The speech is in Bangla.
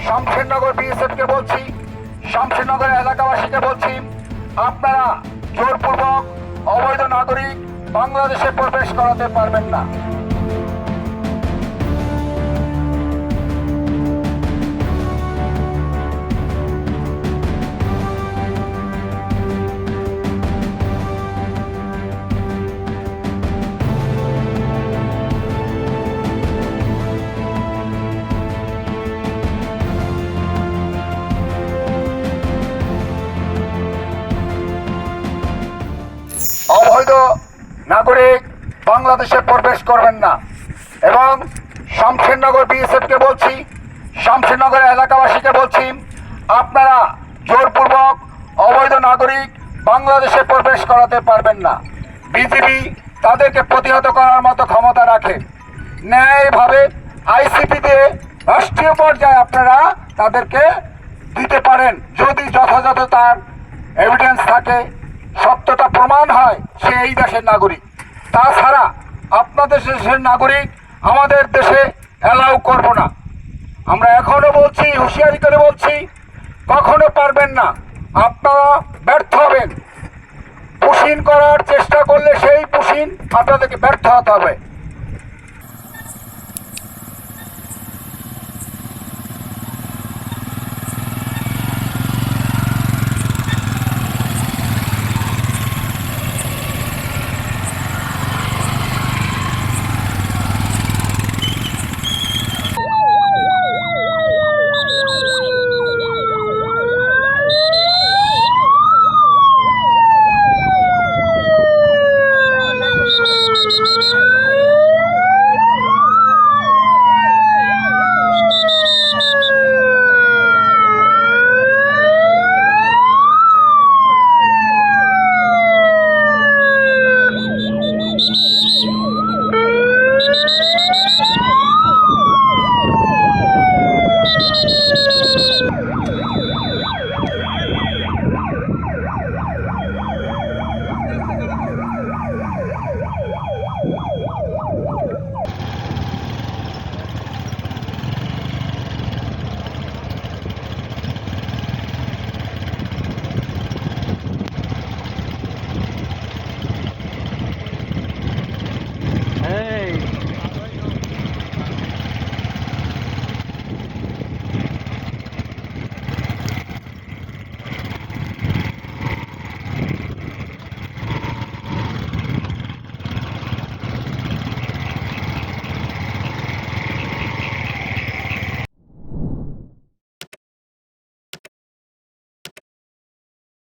শামশেরনগর বিএসএফকে বলছি, শামশেরনগর এলাকাবাসীকে বলছি, আপনারা জোরপূর্বক অবৈধ নাগরিক বাংলাদেশে প্রবেশ করাতে পারবেন না। অবৈধ নাগরিক বাংলাদেশে প্রবেশ করবেন না। এবং শামশেরনগর বিএসএফকে বলছি, শামশেরনগর এলাকাবাসীকে বলছি, আপনারা জোরপূর্বক অবৈধ নাগরিক বাংলাদেশে প্রবেশ করাতে পারবেন না। বিজিবি তাদেরকে প্রতিহত করার মতো ক্ষমতা রাখে। ন্যায়ভাবে আইসিপি দিয়ে রাষ্ট্রীয় পর্যায়ে আপনারা তাদেরকে দিতে পারেন, যদি যথাযথ তার এভিডেন্স থাকে, সত্যতা প্রমাণ হয় সে এই দেশের নাগরিক। তাছাড়া আপনাদের দেশের নাগরিক আমাদের দেশে অ্যালাউ করব না। আমরা এখনো বলছি, হুঁশিয়ারি করে বলছি, কখনো পারবেন না, আপনারা ব্যর্থ হবেন। পুশিন করার চেষ্টা করলে সেই পুশিন আপনাদেরকে ব্যর্থ হতে হবে।